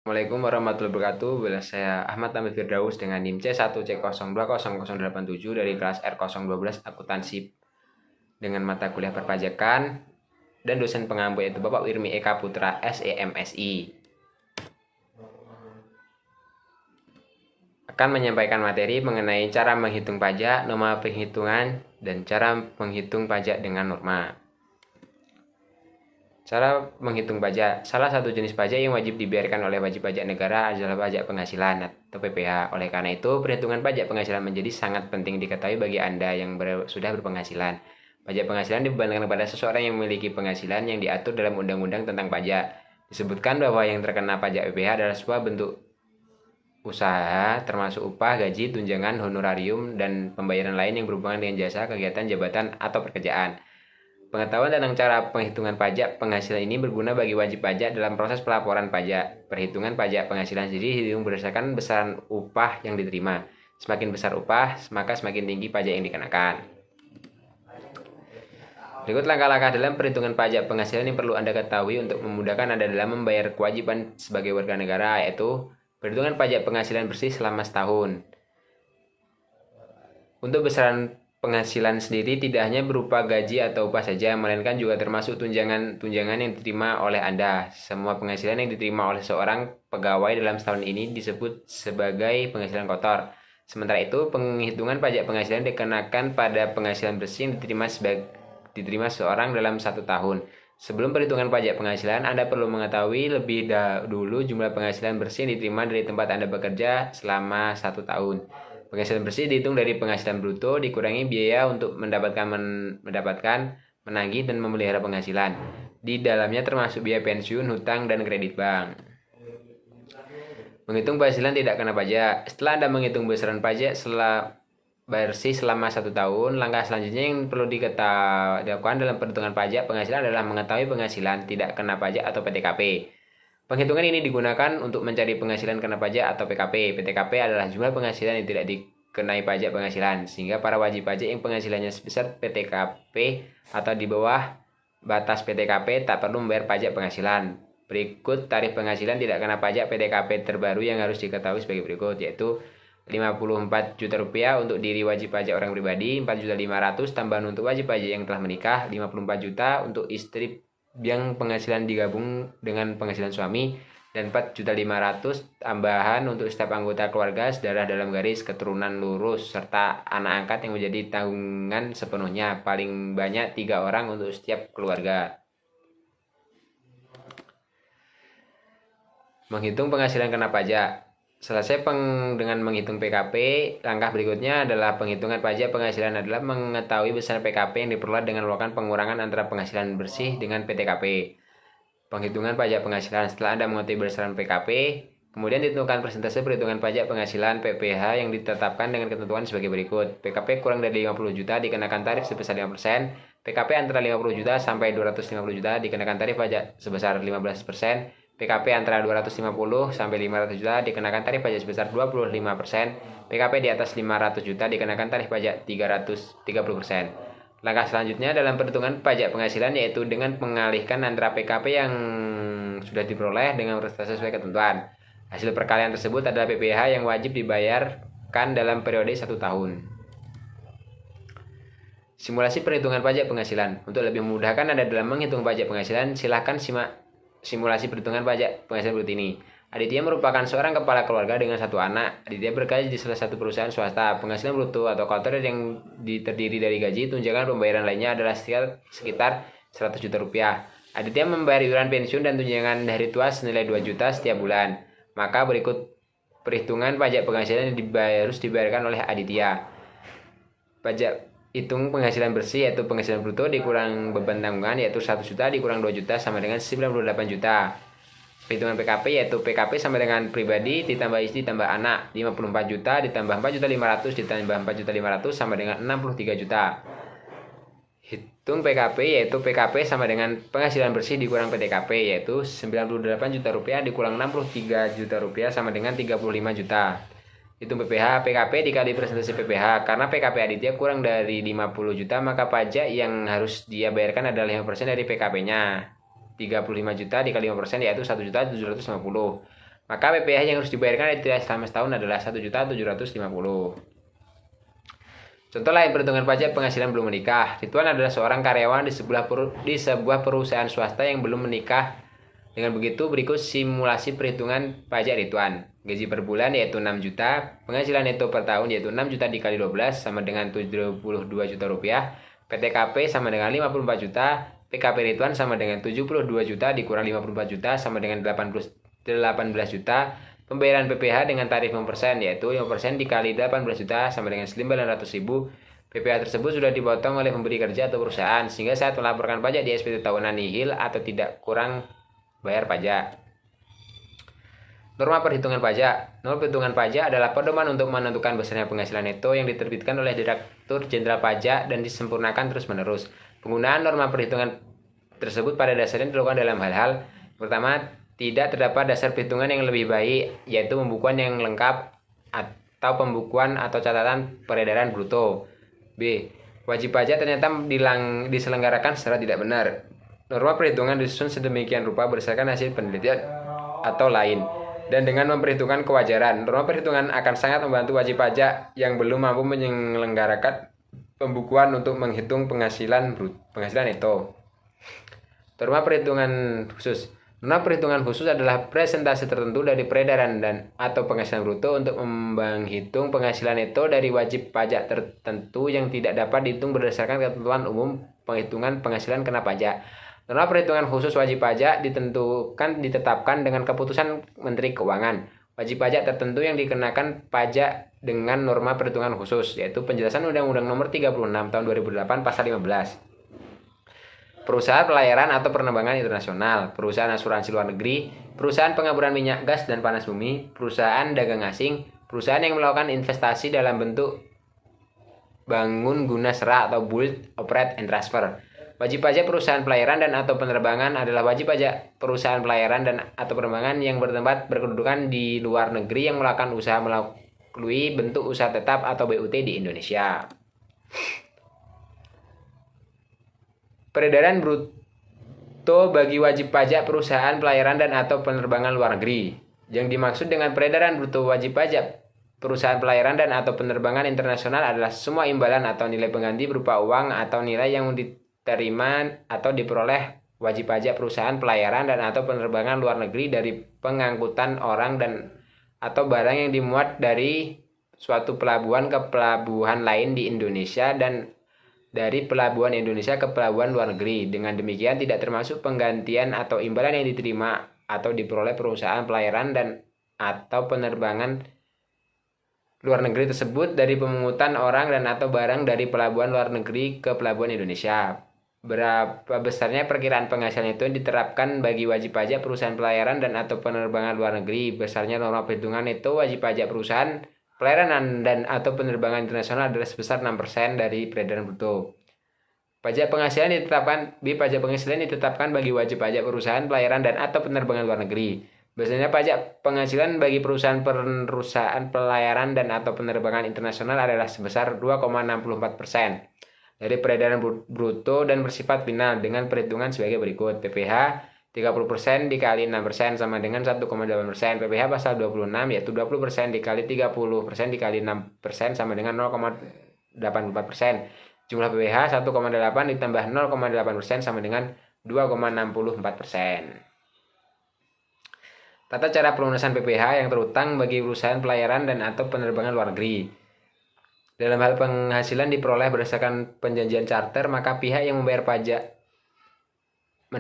Assalamualaikum warahmatullahi wabarakatuh. Saya Ahmad Tamid Firdaus dengan NIM C1C020007 dari kelas R012 Akuntansi dengan mata kuliah perpajakan dan dosen pengampu yaitu Bapak Wirmi Eka Putra SEMSI. Akan menyampaikan materi mengenai cara menghitung pajak, norma penghitungan, dan cara menghitung pajak dengan norma. Cara menghitung pajak. Salah satu jenis pajak yang wajib dibayarkan oleh wajib pajak negara adalah pajak penghasilan atau PPH. Oleh karena itu, perhitungan pajak penghasilan menjadi sangat penting diketahui bagi Anda yang sudah berpenghasilan. Pajak penghasilan dibebankan kepada seseorang yang memiliki penghasilan yang diatur dalam Undang-Undang tentang Pajak. Disebutkan bahwa yang terkena pajak PPH adalah sebuah bentuk usaha termasuk upah, gaji, tunjangan, honorarium, dan pembayaran lain yang berhubungan dengan jasa, kegiatan, jabatan, atau pekerjaan. Pengetahuan tentang cara penghitungan pajak penghasilan ini berguna bagi wajib pajak dalam proses pelaporan pajak. Perhitungan pajak penghasilan sendiri dihitung berdasarkan besaran upah yang diterima. Semakin besar upah, maka semakin tinggi pajak yang dikenakan. Berikut langkah-langkah dalam perhitungan pajak penghasilan yang perlu Anda ketahui untuk memudahkan Anda dalam membayar kewajiban sebagai warga negara, yaitu perhitungan pajak penghasilan bersih selama setahun. Untuk besaran penghasilan sendiri tidak hanya berupa gaji atau upah saja, melainkan juga termasuk tunjangan yang diterima oleh Anda. Semua penghasilan yang diterima oleh seorang pegawai dalam setahun ini disebut sebagai penghasilan kotor. Sementara itu, penghitungan pajak penghasilan dikenakan pada penghasilan bersih yang diterima seorang dalam satu tahun. Sebelum perhitungan pajak penghasilan, Anda perlu mengetahui lebih dulu jumlah penghasilan bersih yang diterima dari tempat Anda bekerja selama satu tahun. Penghasilan bersih dihitung dari penghasilan bruto dikurangi biaya untuk mendapatkan, menagih, dan memelihara penghasilan. Di dalamnya termasuk biaya pensiun, hutang, dan kredit bank. Menghitung penghasilan tidak kena pajak. Setelah Anda menghitung besaran pajak bersih selama satu tahun, langkah selanjutnya yang perlu dilakukan dalam perhitungan pajak penghasilan adalah mengetahui penghasilan tidak kena pajak atau PTKP. Penghitungan ini digunakan untuk mencari penghasilan kena pajak atau PKP. PTKP adalah jumlah penghasilan yang tidak dikenai pajak penghasilan, sehingga para wajib pajak yang penghasilannya sebesar PTKP atau di bawah batas PTKP tak perlu membayar pajak penghasilan. Berikut tarif penghasilan tidak kena pajak PTKP terbaru yang harus diketahui sebagai berikut, yaitu Rp54 juta untuk diri wajib pajak orang pribadi, Rp4.500.000 tambahan untuk wajib pajak yang telah menikah, Rp54 juta untuk istri yang penghasilan digabung dengan penghasilan suami, dan Rp4.500.000 tambahan untuk setiap anggota keluarga sedarah dalam garis keturunan lurus serta anak angkat yang menjadi tanggungan sepenuhnya, paling banyak 3 orang untuk setiap keluarga. Menghitung penghasilan kena pajak. Selesai dengan menghitung PKP, langkah berikutnya adalah penghitungan pajak penghasilan adalah mengetahui besar PKP yang diperoleh dengan melakukan pengurangan antara penghasilan bersih dengan PTKP. Penghitungan pajak penghasilan. Setelah Anda mengetahui besaran PKP, kemudian ditentukan persentase perhitungan pajak penghasilan PPH yang ditetapkan dengan ketentuan sebagai berikut. PKP kurang dari 50 juta dikenakan tarif sebesar 5%, PKP antara 50 juta sampai 250 juta dikenakan tarif pajak sebesar 15%, PKP antara 250 sampai 500 juta dikenakan tarif pajak sebesar 25%, PKP di atas 500 juta dikenakan tarif pajak 330%. Langkah selanjutnya dalam perhitungan pajak penghasilan yaitu dengan mengalihkan antara PKP yang sudah diperoleh dengan persentase sesuai ketentuan. Hasil perkalian tersebut adalah PPH yang wajib dibayarkan dalam periode 1 tahun. Simulasi perhitungan pajak penghasilan. Untuk lebih memudahkan Anda dalam menghitung pajak penghasilan, silakan simak simulasi perhitungan pajak penghasilan berikut ini. Aditya merupakan seorang kepala keluarga dengan 1 anak. Aditya bekerja di salah satu perusahaan swasta. Penghasilan bruto atau kotor yang terdiri dari gaji, tunjangan, pembayaran lainnya adalah sekitar 100 juta rupiah. Aditya membayar iuran pensiun dan tunjangan hari tua senilai 2 juta setiap bulan. Maka berikut perhitungan pajak penghasilan yang harus dibayarkan oleh Aditya. Pajak hitung penghasilan bersih yaitu penghasilan bruto dikurang beban tanggungan yaitu 100 juta dikurang 2 juta sama dengan 98 juta. Perhitungan PKP yaitu PKP sama dengan pribadi ditambah istri ditambah anak, 54 juta ditambah 4.500.000 ditambah 4.500.000 sama dengan 63 juta. Hitung PKP yaitu PKP sama dengan penghasilan bersih dikurang PTKP yaitu 98 juta rupiah dikurang 63 juta rupiah sama dengan 35 juta. Hitung PPH, PKP dikali persentase PPH. Karena PKP Aditya kurang dari 50 juta, maka pajak yang harus dia bayarkan adalah 5% dari PKP-nya. 35 juta dikali 5% yaitu 1.750. Maka PPh yang harus dibayarkan selama setahun adalah 1.750.000. Contoh lain perhitungan pajak penghasilan belum menikah. Ridwan adalah seorang karyawan di sebuah perusahaan swasta yang belum menikah. Dengan begitu, berikut simulasi perhitungan pajak Ridwan. Gaji per bulan yaitu 6 juta, penghasilan neto per tahun yaitu 6 juta dikali 12 sama dengan 72 juta rupiah, PTKP sama dengan 54 juta, PKP Ridwan sama dengan 72 juta dikurang 54 juta sama dengan 18 juta, pembayaran PPh dengan tarif 5% yaitu 5% dikali 18 juta sama dengan 900.000. PPh tersebut sudah dipotong oleh pemberi kerja atau perusahaan sehingga saat melaporkan pajak di SPT tahunan nihil atau tidak kurang bayar pajak. Norma perhitungan pajak. Norma perhitungan pajak adalah pedoman untuk menentukan besarnya penghasilan neto yang diterbitkan oleh Direktur Jenderal Pajak dan disempurnakan terus-menerus. Penggunaan norma perhitungan tersebut pada dasarnya dilakukan dalam hal-hal pertama, tidak terdapat dasar perhitungan yang lebih baik, yaitu pembukuan yang lengkap atau pembukuan atau catatan peredaran bruto. B. Wajib pajak ternyata diselenggarakan secara tidak benar. Norma perhitungan disusun sedemikian rupa berdasarkan hasil penelitian atau lain, dan dengan memperhitungkan kewajaran. Norma perhitungan akan sangat membantu wajib pajak yang belum mampu menyelenggarakan pembukuan untuk menghitung penghasilan neto. Norma perhitungan khusus. Norma perhitungan khusus adalah presentasi tertentu dari peredaran dan atau penghasilan bruto untuk menghitung penghasilan neto dari wajib pajak tertentu yang tidak dapat dihitung berdasarkan ketentuan umum penghitungan penghasilan kena pajak. Norma perhitungan khusus wajib pajak ditetapkan dengan keputusan Menteri Keuangan. Wajib pajak tertentu yang dikenakan pajak dengan norma perhitungan khusus, yaitu penjelasan Undang-Undang Nomor 36 Tahun 2008 Pasal 15. Perusahaan pelayaran atau penerbangan internasional, perusahaan asuransi luar negeri, perusahaan pengaburan minyak, gas, dan panas bumi, perusahaan dagang asing, perusahaan yang melakukan investasi dalam bentuk bangun guna serah atau build, operate, and transfer. Wajib pajak perusahaan pelayaran dan atau penerbangan adalah wajib pajak perusahaan pelayaran dan atau penerbangan yang berkedudukan di luar negeri yang melakukan usaha melalui bentuk usaha tetap atau BUT di Indonesia. Peredaran bruto bagi wajib pajak perusahaan pelayaran dan atau penerbangan luar negeri. Yang dimaksud dengan peredaran bruto wajib pajak perusahaan pelayaran dan atau penerbangan internasional adalah semua imbalan atau nilai pengganti berupa uang atau nilai yang diterima atau diperoleh wajib pajak perusahaan pelayaran dan atau penerbangan luar negeri dari pengangkutan orang dan atau barang yang dimuat dari suatu pelabuhan ke pelabuhan lain di Indonesia dan dari pelabuhan Indonesia ke pelabuhan luar negeri. Dengan demikian tidak termasuk penggantian atau imbalan yang diterima atau diperoleh perusahaan pelayaran dan atau penerbangan luar negeri tersebut dari pemungutan orang dan atau barang dari pelabuhan luar negeri ke pelabuhan Indonesia. Berapa besarnya perkiraan penghasilan itu diterapkan bagi wajib pajak perusahaan pelayaran dan atau penerbangan luar negeri. Besarnya norma perhitungan itu wajib pajak perusahaan pelayaran dan atau penerbangan internasional adalah sebesar 6% dari peredaran bruto. Pajak penghasilan ditetapkan bagi wajib pajak perusahaan pelayaran dan atau penerbangan luar negeri. Biasanya pajak penghasilan bagi perusahaan pelayaran dan atau penerbangan internasional adalah sebesar 2,64% dari peredaran bruto dan bersifat final dengan perhitungan sebagai berikut. PPh 30% dikali 6% sama dengan 1,8%. PPh pasal 26 yaitu 20% dikali 30% dikali 6% sama dengan 0,84%. Jumlah PPh 1,8 ditambah 0,8% sama dengan 2,64%. Tata cara pelunasan PPh yang terutang bagi perusahaan pelayaran dan atau penerbangan luar negeri. Dalam hal penghasilan diperoleh berdasarkan perjanjian charter, maka pihak yang membayar pajak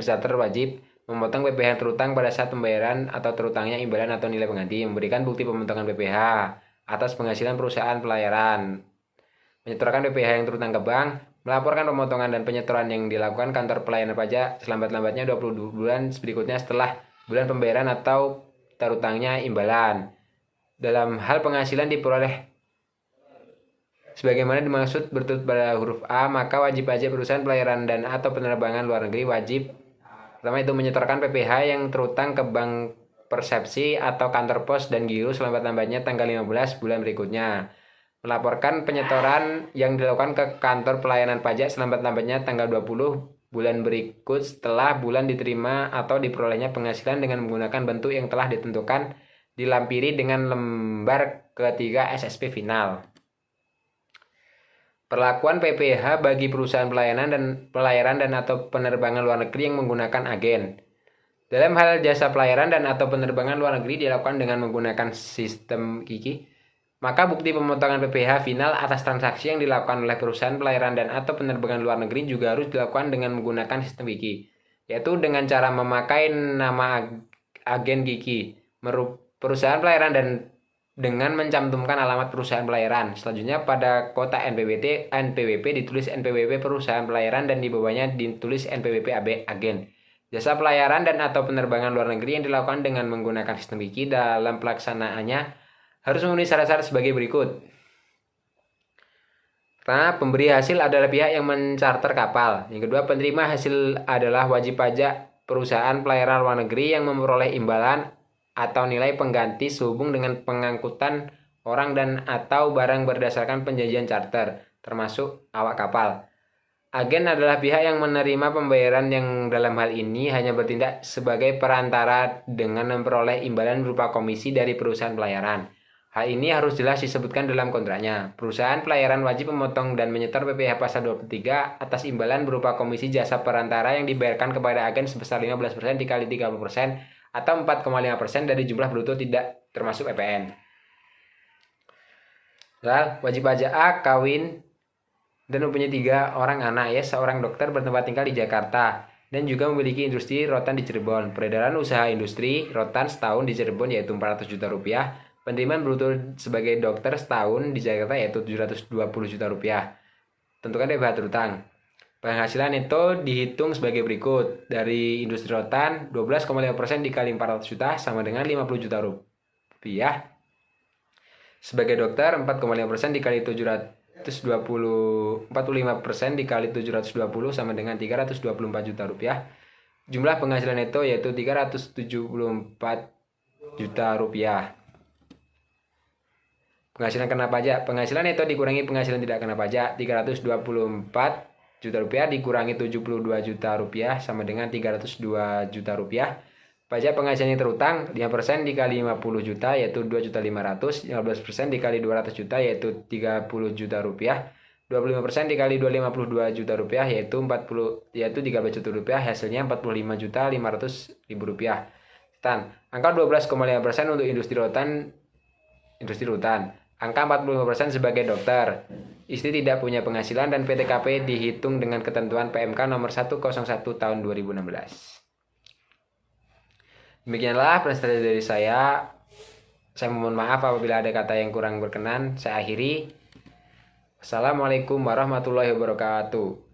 charter wajib memotong PPh yang terutang pada saat pembayaran atau terutangnya imbalan atau nilai pengganti, memberikan bukti pemotongan PPh atas penghasilan perusahaan pelayaran, menyetorkan PPh yang terutang ke bank, melaporkan pemotongan dan penyetoran yang dilakukan kantor pelayanan pajak selambat-lambatnya 20 bulan berikutnya setelah bulan pembayaran atau terutangnya imbalan. Dalam hal penghasilan diperoleh sebagaimana dimaksud berturut pada huruf A, maka wajib pajak perusahaan pelayaran dan atau penerbangan luar negeri wajib pertama itu menyetorkan PPh yang terutang ke bank persepsi atau kantor pos dan giro selambat-lambatnya tanggal 15 bulan berikutnya. Melaporkan penyetoran yang dilakukan ke kantor pelayanan pajak selambat-lambatnya tanggal 20 bulan berikut setelah bulan diterima atau diperolehnya penghasilan dengan menggunakan bentuk yang telah ditentukan dilampiri dengan lembar ketiga SSP final. Perlakuan PPh bagi perusahaan pelayaran dan atau penerbangan luar negeri yang menggunakan agen. Dalam hal jasa pelayaran dan atau penerbangan luar negeri dilakukan dengan menggunakan sistem KIKI, maka bukti pemotongan PPh final atas transaksi yang dilakukan oleh perusahaan pelayaran dan atau penerbangan luar negeri juga harus dilakukan dengan menggunakan sistem KIKI, yaitu dengan cara memakai nama agen KIKI, perusahaan pelayaran dan dengan mencantumkan alamat perusahaan pelayaran. Selanjutnya pada kotak NPWP ditulis NPWP perusahaan pelayaran dan di bawahnya ditulis NPWP agen. Jasa pelayaran dan atau penerbangan luar negeri yang dilakukan dengan menggunakan sistem KIKI dalam pelaksanaannya harus memenuhi syarat-syarat sebagai berikut. Pertama, pemberi hasil adalah pihak yang mencarter kapal. Yang kedua, penerima hasil adalah wajib pajak perusahaan pelayaran luar negeri yang memperoleh imbalan atau nilai pengganti sehubung dengan pengangkutan orang dan atau barang berdasarkan perjanjian charter, termasuk awak kapal. Agen adalah pihak yang menerima pembayaran yang dalam hal ini hanya bertindak sebagai perantara dengan memperoleh imbalan berupa komisi dari perusahaan pelayaran. Hal ini harus jelas disebutkan dalam kontraknya. Perusahaan pelayaran wajib memotong dan menyetor PPh pasal 23 atas imbalan berupa komisi jasa perantara yang dibayarkan kepada agen sebesar 15% dikali 30% atau 4,5% dari jumlah bruto tidak termasuk PPN. Wajib pajak A, kawin dan mempunyai 3 orang anak, ya, seorang dokter bertempat tinggal di Jakarta dan juga memiliki industri rotan di Cirebon. Peredaran usaha industri rotan setahun di Cirebon yaitu 400 juta rupiah. Penerimaan bruto sebagai dokter setahun di Jakarta yaitu 720 juta rupiah. Tentukan PPh terutang. Penghasilan itu dihitung sebagai berikut. Dari industri rotan 12,5% dikali 400 juta sama dengan 50 juta rupiah. Sebagai dokter 4,5% dikali 720, 45% dikali 720 sama dengan 324 juta rupiah. Jumlah penghasilan itu yaitu 374 juta rupiah. Penghasilan kena pajak. Penghasilan itu dikurangi penghasilan tidak kena pajak. 324 juta rupiah dikurangi 72 juta rupiah sama dengan 302 juta rupiah. Pajak penghasilan yang terutang 5% dikali 50 juta yaitu 2.500.000, 15% dikali 200 juta yaitu 30 juta rupiah, 25% dikali 252 juta rupiah yaitu 13 juta rupiah, hasilnya 45.500.000 rupiah. Angka 12,5% untuk industri rutan. Angka 45% sebagai dokter. Istri tidak punya penghasilan dan PTKP dihitung dengan ketentuan PMK nomor 101 tahun 2016. Demikianlah presentasi dari saya. Saya mohon maaf apabila ada kata yang kurang berkenan. Saya akhiri. Assalamualaikum warahmatullahi wabarakatuh.